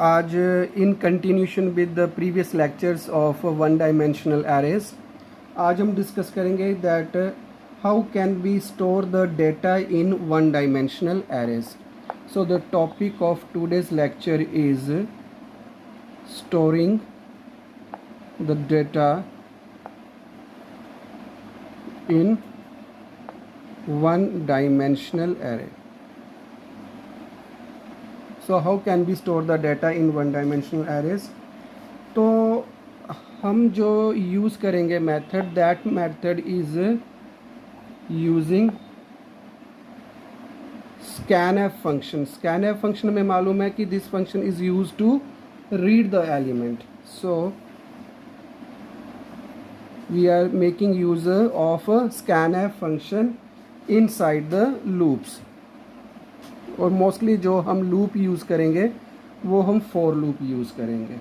आज in continuation with the previous lectures of one dimensional arrays आज हम discuss करेंगे that how can we store the data in one dimensional arrays. So the topic of today's lecture is storing the data in one dimensional array. So how can we store the data in one dimensional arrays? तो हम जो use करेंगे method, that method is using scanf function. scanf function में मालूम है कि this function is use to read the element. So we are making use of scanf function inside the loops. और mostly जो हम लूप यूज़ करेंगे वो हम फॉर लूप यूज़ करेंगे.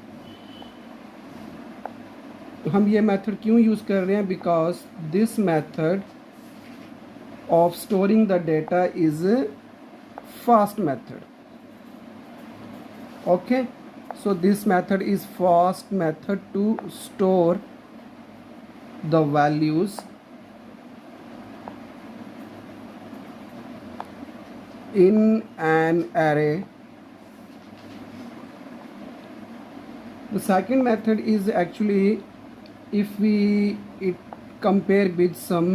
हम ये मेथड क्यों यूज़ कर रहे हैं? Because this method of storing the data is fast method. Okay, so this method is fast method to store the values in an array. The second method is actually if we compare with some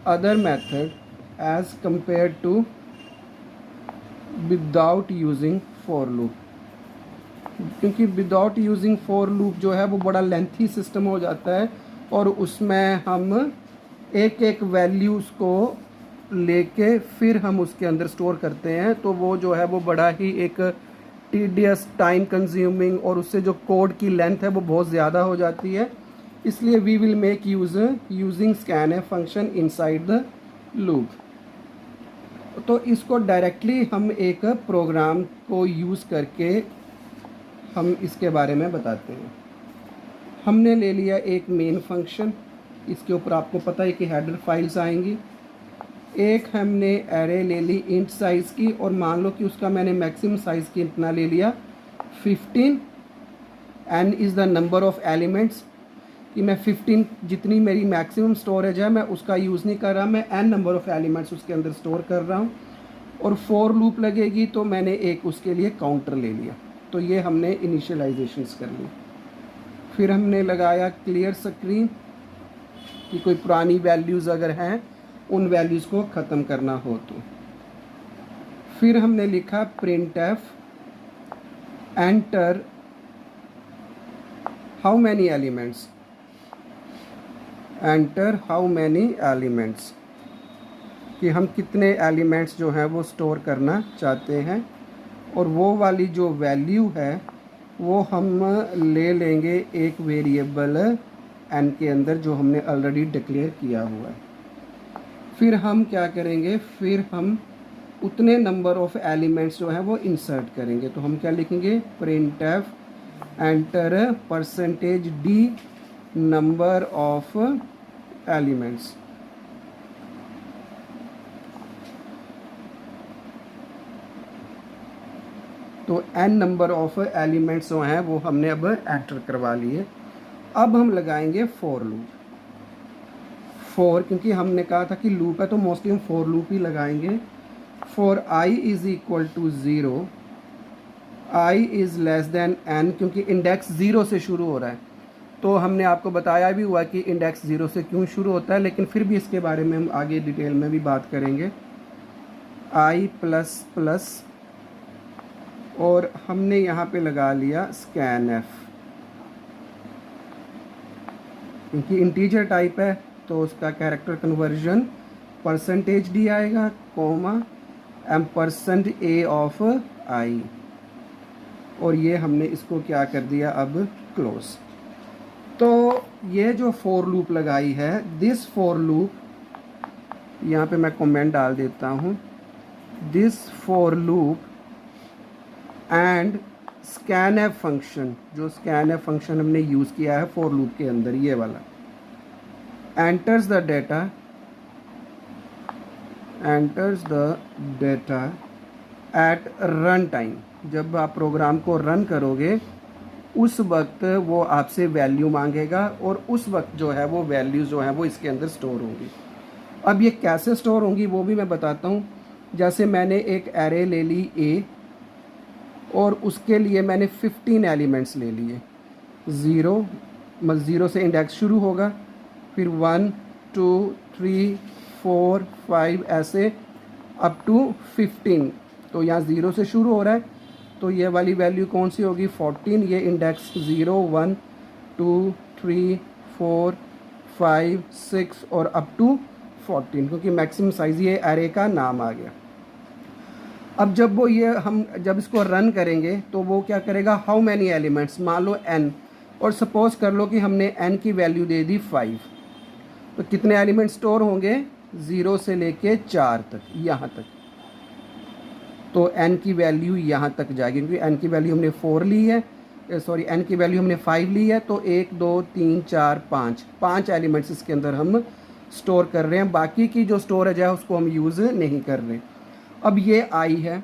other method as compared to without using for loop. क्योंकि without using for loop जो है वो बड़ा lengthy system हो जाता है और उसमें हम एक एक वैल्यूज़ को लेके फिर हम उसके अंदर स्टोर करते हैं, तो वो जो है वो बड़ा ही एक टीडियस, टाइम कंज्यूमिंग, और उससे जो कोड की लेंथ है वो बहुत ज़्यादा हो जाती है. इसलिए we will make using scanf function inside the loop. तो इसको डायरेक्टली हम एक प्रोग्राम को यूज़ करके हम इसके बारे में बताते हैं. हमने ले लिया एक मेन फंक्शन. इसके ऊपर आपको पता है कि हेडर फाइल्स आएंगी. एक हमने एरे ले ली इंट साइज़ की, और मान लो कि उसका मैंने मैक्सिमम साइज़ की इतना ले लिया 15. n is the number of elements, कि मैं 15 जितनी मेरी मैक्सिमम स्टोरेज है मैं उसका यूज़ नहीं कर रहा, मैं n नंबर ऑफ़ एलिमेंट्स उसके अंदर स्टोर कर रहा हूँ. और फॉर लूप लगेगी तो मैंने एक उसके लिए काउंटर ले लिया. तो ये हमने इनिशियलाइजेशंस कर ली. फिर हमने लगाया क्लियर स्क्रीन कि कोई पुरानी वैल्यूज़ अगर हैं उन वैल्यूज़ को ख़त्म करना हो तो. फिर हमने लिखा printf enter how many elements, enter how many elements, कि हम कितने एलिमेंट्स जो हैं वो स्टोर करना चाहते हैं. और वो वाली जो वैल्यू है वो हम ले लेंगे एक वेरिएबल n के अंदर जो हमने ऑलरेडी डिक्लेयर किया हुआ है. फिर हम क्या करेंगे, फिर हम उतने नंबर ऑफ़ एलिमेंट्स जो हैं वो इंसर्ट करेंगे. तो हम क्या लिखेंगे, printf enter %d number of elements. तो n नंबर ऑफ़ एलिमेंट्स जो हैं वो हमने अब एंटर करवा लिए. अब हम लगाएंगे फॉर लूप. फॉर, क्योंकि हमने कहा था कि लूप है तो मोस्टली हम फॉर लूप ही लगाएंगे. For i is equal to 0, i is less than n, क्योंकि इंडेक्स 0 से शुरू हो रहा है. तो हमने आपको बताया भी हुआ कि इंडेक्स 0 से क्यों शुरू होता है, लेकिन फिर भी इसके बारे में हम आगे डिटेल में भी बात करेंगे. i प्लस प्लस, और हमने यहाँ पे लगा लिया scanf, क्योंकि इंटीजर टाइप है तो उसका कैरेक्टर कन्वर्जन %d आएगा, कोमा %a ऑफ i. और ये हमने इसको क्या कर दिया अब, क्लोज. तो ये जो फॉर लूप लगाई है, दिस फॉर लूप, यहाँ पे मैं कमेंट डाल देता हूँ, this for loop and scanf function, जो scanf फंक्शन हमने यूज़ किया है फॉर लूप के अंदर, ये वाला, enters the data at run time, जब आप प्रोग्राम को रन करोगे उस वक्त वो आपसे वैल्यू मांगेगा और उस वक्त जो है वो वैल्यूज़ जो है वो इसके अंदर स्टोर होंगी। अब ये कैसे स्टोर होंगी वो भी मैं बताता हूँ। जैसे मैंने एक एरे ले ली ए और उसके लिए मैंने 15 एलिमेंट्स ले लिए। ज़ीरो से इंडेक्स शुरू होगा, फिर 1 2 3 4 5 ऐसे अप टू 15। तो यहाँ ज़ीरो से शुरू हो रहा है तो ये वाली वैल्यू कौन सी होगी 14। ये इंडेक्स 0 1 2 3 4 5 6 और अप टू 14, क्योंकि मैक्सिमम साइज़ ये एरे का नाम आ गया। अब जब वो ये हम जब इसको रन करेंगे तो वो क्या करेगा, हाउ मैनी एलिमेंट्स, मान लो n, और सपोज कर लो कि हमने n की वैल्यू दे दी 5, तो कितने एलिमेंट स्टोर होंगे 0 से लेके 4 तक, यहाँ तक। तो n की वैल्यू यहाँ तक जाएगी, क्योंकि n की वैल्यू हमने 4 ली है, सॉरी n की वैल्यू हमने 5 ली है। तो 1 2 3 4 5 एलिमेंट्स इसके अंदर हम स्टोर कर रहे हैं। बाकी की जो स्टोरेज है उसको हम यूज़ नहीं कर रहे। अब ये आई है,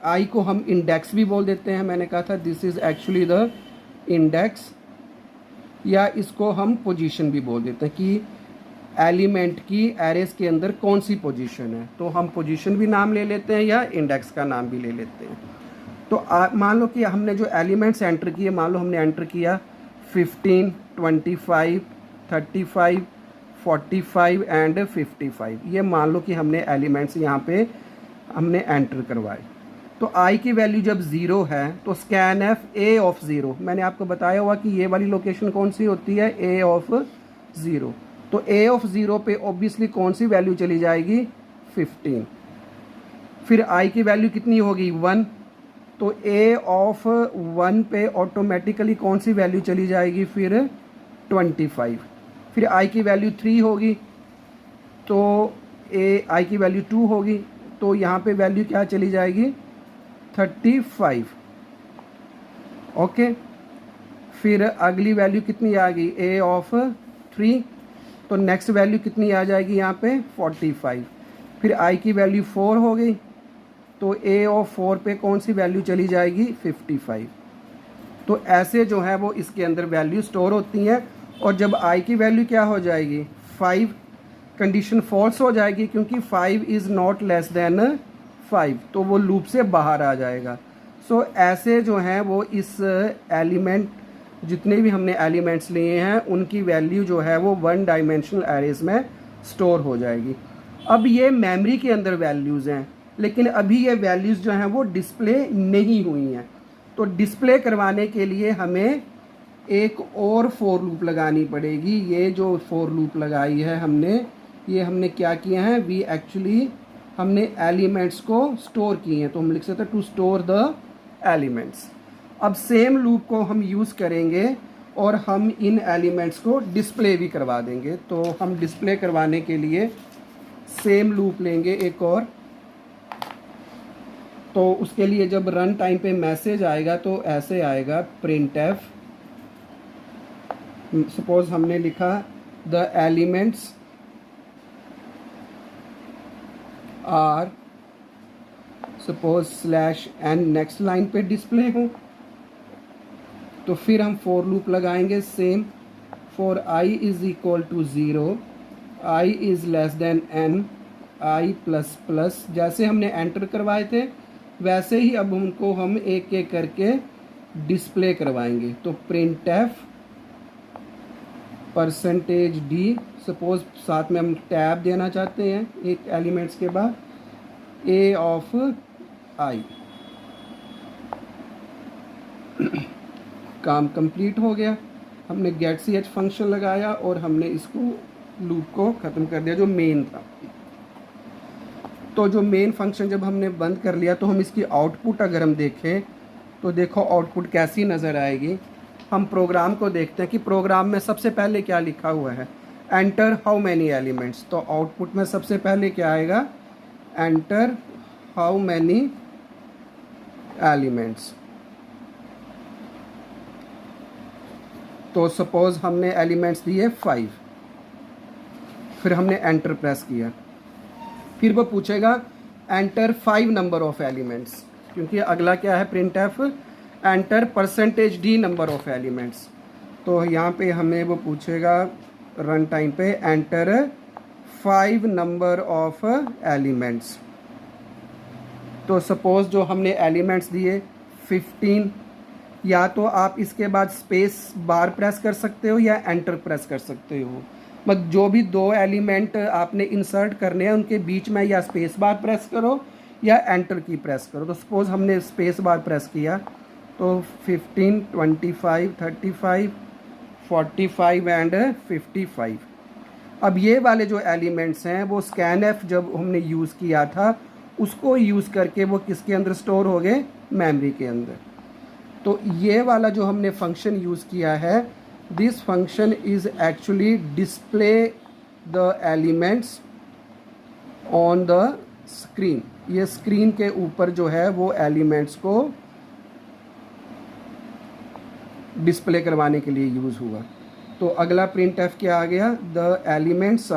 आई को हम इंडेक्स भी बोल देते हैं। मैंने कहा था this is actually the index, या इसको हम पोजीशन भी बोल देते हैं कि एलिमेंट की एरेस के अंदर कौन सी पोजीशन है। तो हम पोजीशन भी नाम ले लेते हैं या इंडेक्स का नाम भी ले लेते हैं। तो मान लो कि हमने जो एलिमेंट्स एंटर किए, मान लो हमने एंटर किया 15 25 35 45 एंड 55। ये मान लो कि हमने एलिमेंट्स यहाँ पे हमने एंटर करवाए। तो आई की वैल्यू जब 0 है तो स्कैन एफ ए ऑफ 0, मैंने आपको बताया हुआ कि ये वाली लोकेशन कौन सी होती है, ए ऑफ 0। तो ए ऑफ 0 पे ऑब्वियसली कौन सी वैल्यू चली जाएगी 15। फिर आई की वैल्यू कितनी होगी 1, तो ए ऑफ 1 पे ऑटोमेटिकली कौन सी वैल्यू चली जाएगी फिर 25। फिर आई की वैल्यू 3 होगी तो आई की वैल्यू 2 होगी, तो यहाँ पे वैल्यू क्या चली जाएगी 35। ओके, फिर अगली वैल्यू कितनी आ गई ए ऑफ 3, तो नेक्स्ट वैल्यू कितनी आ जाएगी यहाँ पे 45। फिर आई की वैल्यू 4 हो गई, तो ए ऑफ 4 पे कौन सी वैल्यू चली जाएगी 55। तो ऐसे जो है वो इसके अंदर वैल्यू स्टोर होती हैं। और जब आई की वैल्यू क्या हो जाएगी 5, कंडीशन फॉल्स हो जाएगी, क्योंकि 5 इज़ नॉट लेस देन 5, तो वो लूप से बाहर आ जाएगा। सो ऐसे जो हैं वो इस एलिमेंट, जितने भी हमने एलिमेंट्स लिए हैं उनकी वैल्यू जो है वो 1 डायमेंशनल एरेज में स्टोर हो जाएगी। अब ये मेमोरी के अंदर वैल्यूज़ हैं, लेकिन अभी ये वैल्यूज़ जो हैं वो डिस्प्ले नहीं हुई हैं। तो डिस्प्ले करवाने के लिए हमें एक और फॉर लूप लगानी पड़ेगी। ये जो फॉर लूप लगाई है हमने, ये हमने क्या किया है, वी एक्चुअली हमने एलिमेंट्स को स्टोर किए हैं। तो हम लिख सकते हैं टू स्टोर द एलिमेंट्स। अब सेम लूप को हम यूज़ करेंगे और हम इन एलिमेंट्स को डिस्प्ले भी करवा देंगे। तो हम डिस्प्ले करवाने के लिए सेम लूप लेंगे एक और। तो उसके लिए जब रन टाइम पे मैसेज आएगा तो ऐसे आएगा प्रिंट एफ, सपोज हमने लिखा the elements are suppose /n, next line पे डिस्प्ले हो। तो फिर हम फॉर लूप लगाएंगे same, for I is equal to 0, I is less than n, I plus plus, जैसे हमने एंटर करवाए थे वैसे ही अब उनको हम एक एक करके डिस्प्ले करवाएंगे। तो प्रिंट एफ %d, सपोज साथ में हम टैब देना चाहते हैं एक एलिमेंट्स के बाद, ए ऑफ आई। काम कंप्लीट हो गया, हमने गेट सी एच फंक्शन लगाया और हमने इसको लूप को ख़त्म कर दिया जो मेन था। तो जो मेन फंक्शन जब हमने बंद कर लिया तो हम इसकी आउटपुट अगर हम देखें तो देखो आउटपुट कैसी नज़र आएगी। हम प्रोग्राम को देखते हैं कि प्रोग्राम में सबसे पहले क्या लिखा हुआ है, एंटर हाउ मैनी एलिमेंट्स। तो आउटपुट में सबसे पहले क्या आएगा, एंटर हाउ मैनी एलिमेंट्स। तो सपोज हमने एलिमेंट्स दिए 5, फिर हमने एंटर प्रेस किया, फिर वो पूछेगा एंटर 5 नंबर ऑफ एलिमेंट्स, क्योंकि अगला क्या है print F enter percentage D number of elements. तो यहाँ पे हमें वो पूछेगा रन टाइम पे एंटर 5 नंबर ऑफ एलिमेंट्स। तो सपोज जो हमने एलिमेंट्स दिए 15, या तो आप इसके बाद स्पेस बार प्रेस कर सकते हो या एंटर प्रेस कर सकते हो। मतलब जो भी दो एलिमेंट आपने इंसर्ट करने हैं उनके बीच में या स्पेस बार प्रेस करो या एंटर की प्रेस करो। तो सपोज हमने स्पेस बार प्रेस किया तो 15, 25, 35, 45 एंड 55। अब ये वाले जो एलिमेंट्स हैं वो स्कैन एफ जब हमने यूज़ किया था उसको यूज़ करके वो किसके अंदर स्टोर हो गए, मेमोरी के अंदर। तो ये वाला जो हमने फंक्शन यूज़ किया है, this function is actually display the elements on the screen. ये स्क्रीन के ऊपर जो है वो एलिमेंट्स को डिस्प्ले करवाने के लिए यूज़ हुआ। तो अगला प्रिंट एफ क्या आ गया, द एलिमेंट्स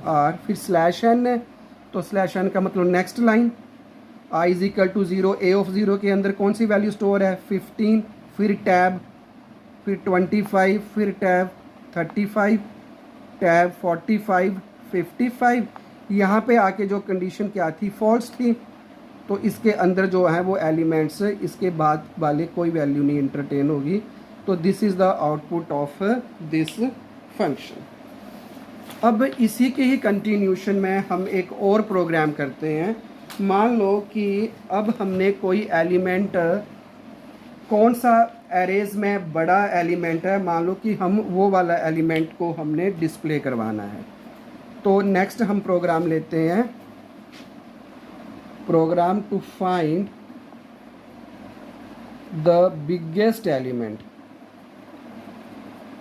आर फिर स्लैश एन है, तो स्लैश एन का मतलब next line I is equal to 0, A of 0 के अंदर कौन सी वैल्यू स्टोर है 15, फिर टैब, फिर 25, फिर टैब 35, टैब 45, 55। यहाँ पे आके जो कंडीशन क्या थी फॉल्स थी, तो इसके अंदर जो है वो एलिमेंट्स इसके बाद वाले कोई वैल्यू नहीं इंटरटेन होगी। तो this is the output of this function. अब इसी के ही कंटिन्यूशन में हम एक और प्रोग्राम करते हैं। मान लो कि अब हमने कोई एलिमेंट, कौन सा एरेज में बड़ा एलिमेंट है, मान लो कि हम वो वाला एलिमेंट को हमने डिस्प्ले करवाना है। तो नेक्स्ट हम प्रोग्राम लेते हैं, program to find the biggest element,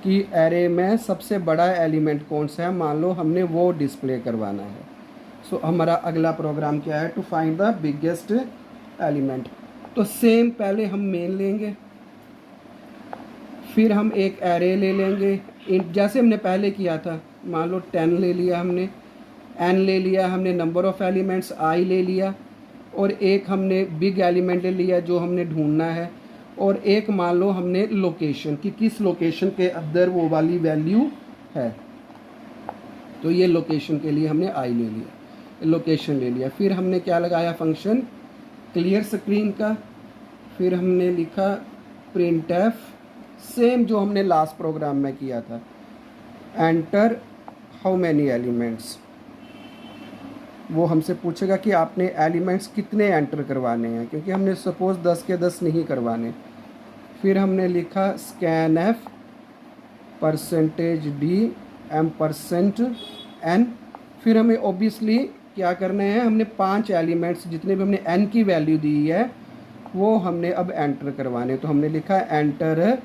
कि एरे में सबसे बड़ा एलिमेंट कौन सा है, मान लो हमने वो डिस्प्ले करवाना है। सो हमारा अगला प्रोग्राम क्या है, to find the biggest element. तो सेम पहले हम मेन लेंगे, फिर हम एक एरे ले लेंगे जैसे हमने पहले किया था। मान लो 10 ले लिया हमने, n ले लिया हमने, नंबर ऑफ एलिमेंट्स i ले लिया, और एक हमने बिग एलिमेंट ले लिया जो हमने ढूंढना है, और एक मान लो हमने लोकेशन कि किस लोकेशन के अंदर वो वाली वैल्यू है। तो ये लोकेशन के लिए हमने i ले लिया, लोकेशन ले लिया। फिर हमने क्या लगाया फंक्शन क्लियर स्क्रीन का, फिर हमने लिखा प्रिंट एफ, सेम जो हमने लास्ट प्रोग्राम में किया था, एंटर हाउ मैनी एलिमेंट्स। वो हमसे पूछेगा कि आपने एलिमेंट्स कितने एंटर करवाने हैं, क्योंकि हमने सपोज 10 के 10 नहीं करवाने। फिर हमने लिखा scan F percentage D %n। फिर हमें ऑब्वियसली क्या करना है, हमने 5 एलिमेंट्स जितने भी हमने n की वैल्यू दी है वो हमने अब एंटर करवाने। तो हमने लिखा enter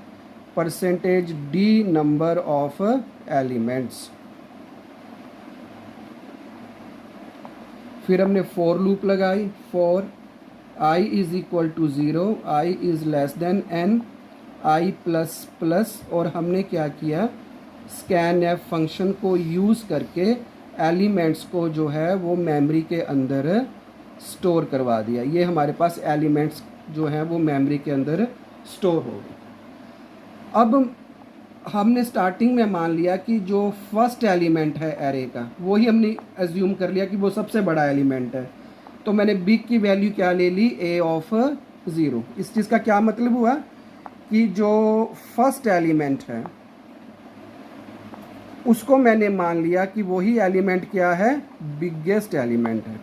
percentage D number of elements. फिर हमने फॉर लूप लगाई, for i is equal to 0, i is less than n, i plus plus, और हमने क्या किया स्कैन एफ फंक्शन को यूज़ करके एलिमेंट्स को जो है वो मेमोरी के अंदर स्टोर करवा दिया। ये हमारे पास एलिमेंट्स जो हैं वो मेमोरी के अंदर स्टोर हो गए। अब हमने स्टार्टिंग में मान लिया कि जो फर्स्ट एलिमेंट है एरे का वही हमने एज्यूम कर लिया कि वो सबसे बड़ा एलिमेंट है। तो मैंने बिग की वैल्यू क्या ले ली, a ऑफ 0। इस चीज़ का क्या मतलब हुआ कि जो फर्स्ट एलिमेंट है उसको मैंने मान लिया कि वही एलिमेंट क्या है, बिगेस्ट एलिमेंट है,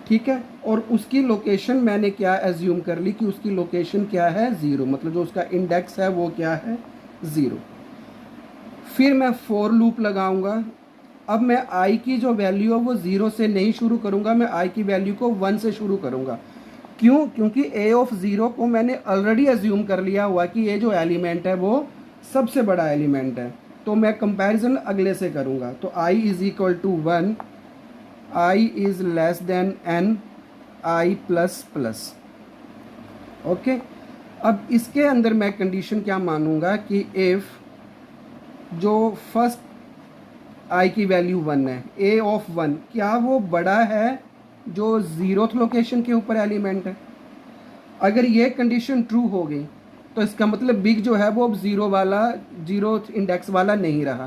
ठीक है। और उसकी लोकेशन मैंने क्या एज्यूम कर ली कि उसकी लोकेशन क्या है 0, मतलब जो उसका इंडेक्स है वो क्या है 0। फिर मैं फॉर लूप लगाऊंगा। अब मैं i की जो वैल्यू है वो 0 से नहीं शुरू करूंगा, मैं i की वैल्यू को 1 से शुरू करूंगा। क्यों, क्योंकि a ऑफ 0 को मैंने ऑलरेडी एज्यूम कर लिया हुआ कि ये जो एलिमेंट है वो सबसे बड़ा एलिमेंट है। तो मैं कंपैरिजन अगले से करूंगा। तो i is equal to 1, i is less than n, i plus plus. Okay, अब इसके अंदर मैं कंडीशन क्या मानूंगा कि इफ़ जो फर्स्ट आई की वैल्यू 1 है, ए ऑफ 1 क्या वो बड़ा है जो ज़ीरोथ लोकेशन के ऊपर एलिमेंट है? अगर ये कंडीशन ट्रू हो गई तो इसका मतलब बिग जो है वो अब ज़ीरो इंडेक्स वाला नहीं रहा।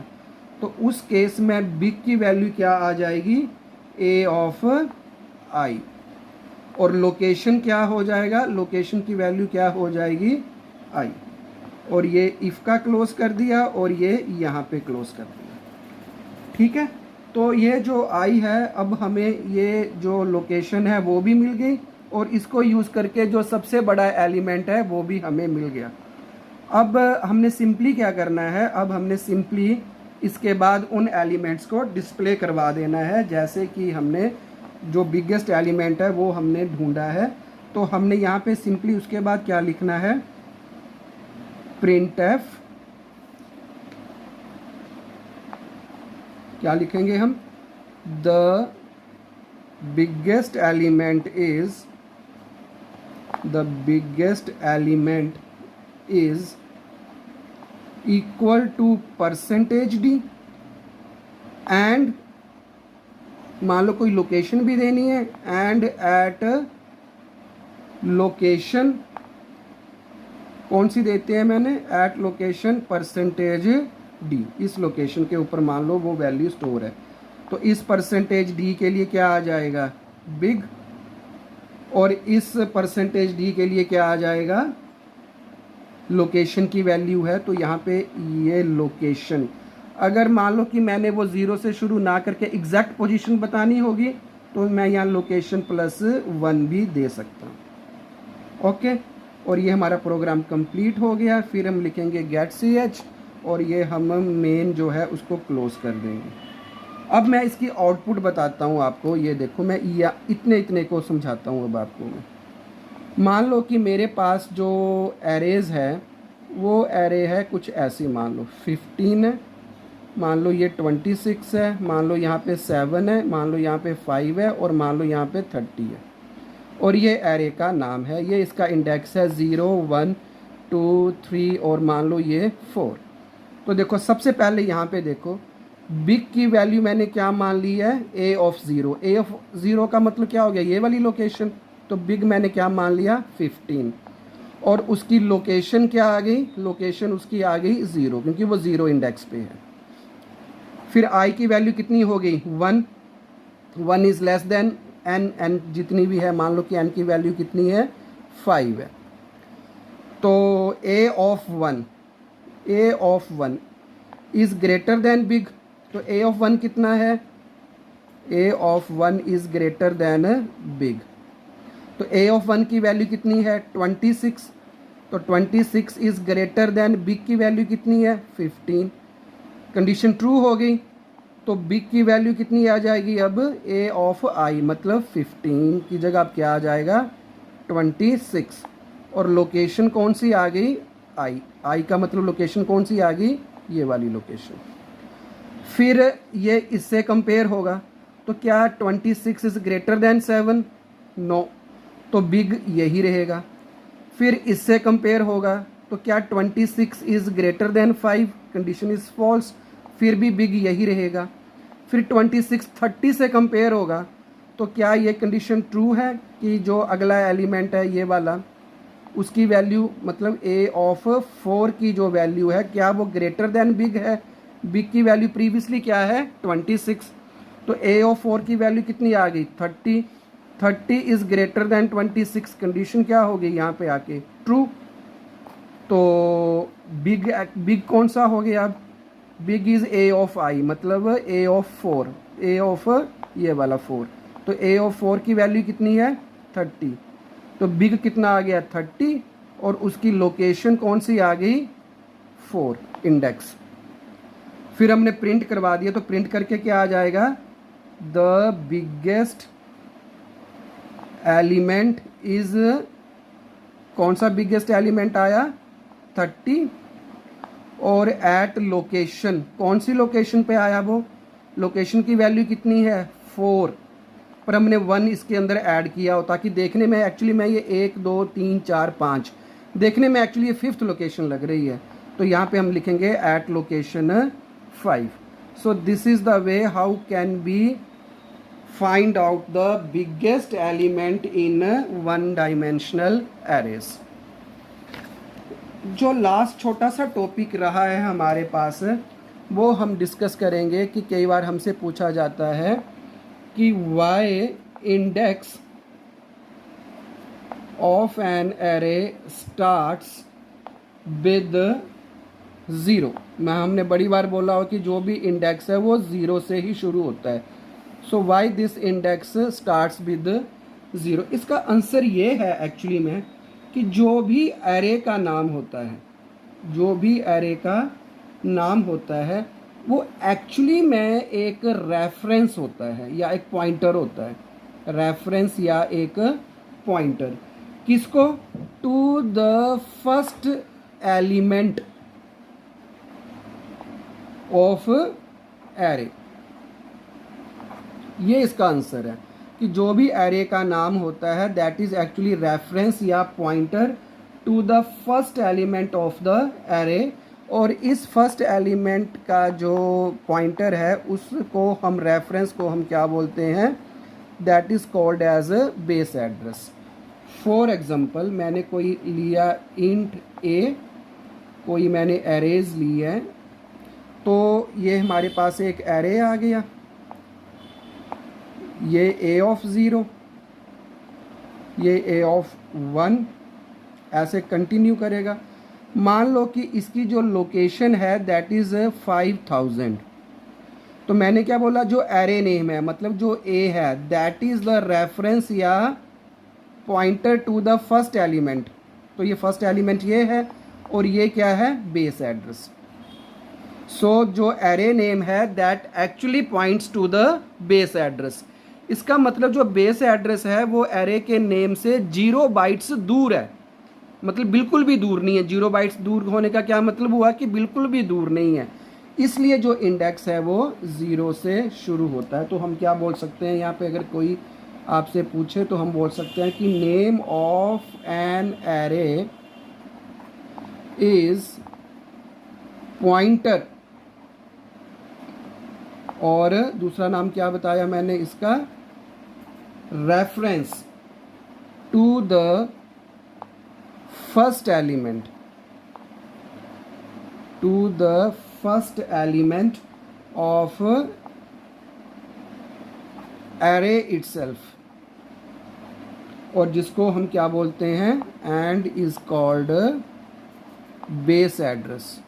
तो उस केस में बिग की वैल्यू क्या आ जाएगी? ए ऑफ आई। और लोकेशन क्या हो जाएगा? लोकेशन की वैल्यू क्या हो जाएगी? आई। और ये इफ़ का क्लोज कर दिया और ये यहाँ पे क्लोज कर दिया। ठीक है, तो ये जो आई है, अब हमें ये जो लोकेशन है वो भी मिल गई और इसको यूज़ करके जो सबसे बड़ा एलिमेंट है वो भी हमें मिल गया। अब हमने सिंपली क्या करना है? अब हमने सिंपली इसके बाद उन एलिमेंट्स को डिस्प्ले करवा देना है। जैसे कि हमने जो बिगेस्ट एलिमेंट है वो हमने ढूंढा है, तो हमने यहाँ पे सिंपली उसके बाद क्या लिखना है? Print F. क्या लिखेंगे हम? The biggest element is equal to percentage D and मान लो कोई लोकेशन भी देनी है, एंड एट लोकेशन कौन सी देते हैं मैंने? At location percentage D. इस लोकेशन के ऊपर मान लो वो वैल्यू स्टोर है, तो इस परसेंटेज डी के लिए क्या आ जाएगा? बिग। और इस परसेंटेज डी के लिए क्या आ जाएगा? लोकेशन की वैल्यू है, तो यहाँ पे ये लोकेशन। अगर मान लो कि मैंने वो ज़ीरो से शुरू ना करके एग्जैक्ट पोजीशन बतानी होगी तो मैं यहाँ लोकेशन +1 भी दे सकता हूँ। ओके, और ये हमारा प्रोग्राम कंप्लीट हो गया। फिर हम लिखेंगे गेट ch और ये हम मेन जो है उसको क्लोज कर देंगे। अब मैं इसकी आउटपुट बताता हूँ आपको। ये देखो, मैं या इतने को समझाता हूँ अब आपको मैं। मान लो कि मेरे पास जो एरेज है वो एरे है कुछ ऐसी, मान लो 15 है, मान लो ये 26 है, मान लो यहाँ पे 7 है, मान लो यहाँ पे 5 है और मान लो यहाँ पे 30 है। और ये एरे का नाम है, ये इसका इंडेक्स है 0 1 2 3 और मान लो ये 4। तो देखो सबसे पहले यहाँ पे देखो बिग की वैल्यू मैंने क्या मान ली है? A of 0। ए ऑफ 0 का मतलब क्या हो गया? ये वाली लोकेशन। तो बिग मैंने क्या मान लिया? 15। और उसकी लोकेशन क्या आ गई? लोकेशन उसकी आ गई 0, क्योंकि वो 0 इंडेक्स पे है। फिर आई की वैल्यू कितनी हो गई? 1। 1 is less than N. N जितनी भी है, मान लो कि एन की वैल्यू कितनी है? 5 है। तो A of 1 is greater than big. तो ए ऑफ 1 कितना है? A of 1 is greater than big. तो ए ऑफ 1 की वैल्यू कितनी है? 26। तो 26 इज़ ग्रेटर देन बिग की वैल्यू कितनी है? 15। कंडीशन ट्रू हो गई, तो बिग की वैल्यू कितनी आ जाएगी? अब ए ऑफ आई मतलब 15 की जगह अब क्या आ जाएगा? 26। और लोकेशन कौन सी आ गई? आई। आई का मतलब लोकेशन कौन सी आ गई? ये वाली लोकेशन। फिर ये इससे कंपेयर होगा, तो क्या 26 इज़ ग्रेटर देन 7? नो, तो बिग यही रहेगा। फिर इससे कंपेयर होगा, तो क्या 26 is greater than 5? Condition is false, फिर भी बिग यही रहेगा। फिर 26 30 से कंपेयर होगा, तो क्या ये कंडीशन ट्रू है कि जो अगला एलिमेंट है ये वाला, उसकी वैल्यू मतलब ए ऑफ 4 की जो वैल्यू है क्या वो ग्रेटर देन बिग है? बिग की वैल्यू प्रीवियसली क्या है? 26। तो ए ऑफ 4 की वैल्यू कितनी आ गई? 30। 30 इज़ ग्रेटर देन 26। कंडीशन क्या हो गई यहाँ पे आके? ट्रू। तो बिग कौन सा हो गया? अब बिग इज़ ए ऑफ आई मतलब ए ऑफ 4, ए ऑफ ये वाला 4। तो ए ऑफ 4 की वैल्यू कितनी है? 30। तो बिग कितना आ गया? 30। और उसकी लोकेशन कौन सी आ गई? 4 इंडेक्स। फिर हमने प्रिंट करवा दिया, तो प्रिंट करके क्या आ जाएगा? द बिगेस्ट एलिमेंट इज, कौन सा बिगेस्ट एलिमेंट आया? 30। और एट लोकेशन, कौन सी लोकेशन पे आया वो? लोकेशन की वैल्यू कितनी है? 4। पर हमने 1 इसके अंदर ऐड किया हो ताकि देखने में एक्चुअली मैं ये 1 2 3 4 5 देखने में एक्चुअली ये 5th लोकेशन लग रही है। तो यहाँ पे हम लिखेंगे eight location 5। So this is the way how can we find out the biggest element in one dimensional arrays. जो लास्ट छोटा सा टॉपिक रहा है हमारे पास, वो हम डिस्कस करेंगे कि कई बार हमसे पूछा जाता है कि why index of an array starts with zero. हमने बड़ी बार बोला हो कि जो भी इंडेक्स है वो ज़ीरो से ही शुरू होता है. So why this index starts with zero. इसका आंसर ये है एक्चुअली में कि जो भी एरे का नाम होता है, जो भी एरे का नाम होता है वो एक्चुअली में एक रेफरेंस होता है या एक पॉइंटर होता है. रेफरेंस या एक पॉइंटर किसको? To the first element of array. ये इसका आंसर है कि जो भी एरे का नाम होता है दैट इज एक्चुअली रेफरेंस या pointer to the first element of the array. और इस फर्स्ट एलिमेंट का जो पॉइंटर है उसको हम रेफरेंस को हम क्या बोलते हैं? That is called as a base address. For example मैंने कोई लिया इंट ए, कोई मैंने एरेज ली है, तो ये हमारे पास एक एरे आ गया, ये ए ऑफ ज़ीरो, ये ए ऑफ वन, ऐसे कंटिन्यू करेगा. मान लो कि इसकी जो लोकेशन है दैट इज़ 5000. तो मैंने क्या बोला? जो एरे नेम है मतलब जो ए है दैट इज़ द रेफरेंस या pointer to the first element. तो ये फर्स्ट एलिमेंट ये है और ये क्या है? Base address. सो जो एरे नेम है that actually points to the base address. इसका मतलब जो बेस एड्रेस है वो एरे के नेम से 0 बाइट्स दूर है, मतलब बिल्कुल भी दूर नहीं है. 0 बाइट्स दूर होने का क्या मतलब हुआ? कि बिल्कुल भी दूर नहीं है. इसलिए जो इंडेक्स है वो 0 से शुरू होता है. तो हम क्या बोल सकते हैं यहाँ पे? अगर कोई आपसे पूछे तो हम बोल सकते हैं कि name of an array is pointer, और दूसरा नाम क्या बताया मैंने इसका? Reference to the first element, to the first element of array itself, और जिसको हम क्या बोलते हैं? And is called base address,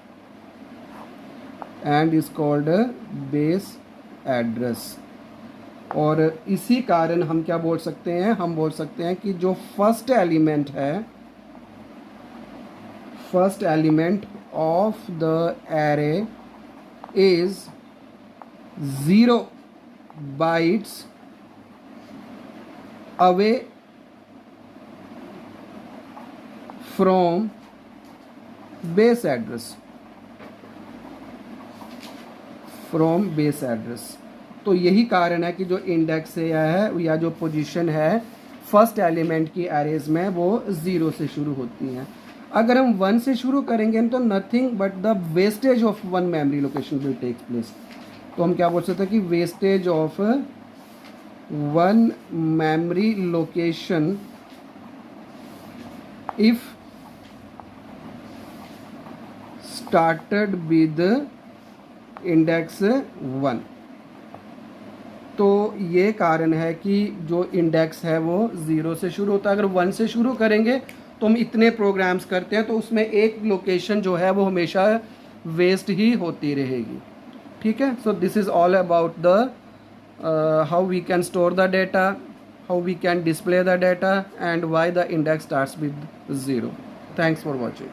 and is called base address. और इसी कारण हम क्या बोल सकते हैं? हम बोल सकते हैं कि जो फर्स्ट एलिमेंट है, first element of the array is 0 bytes away from base address, from base address. तो यही कारण है कि जो इंडेक्स है या जो पोजीशन है फर्स्ट एलिमेंट की एरेज में वो 0 से शुरू होती हैं. अगर हम 1 से शुरू करेंगे तो nothing but the wastage of one memory location will take place. तो हम क्या बोल सकते हैं कि wastage of one memory location if started with index 1. तो ये कारण है कि जो इंडेक्स है वो 0 से शुरू होता है. अगर 1 से शुरू करेंगे तो हम इतने प्रोग्राम्स करते हैं तो उसमें एक लोकेशन जो है वो हमेशा वेस्ट ही होती रहेगी. ठीक है. So this is all about the how we can store the data, how we can display the data, and why the index starts with 0. Thanks for watching.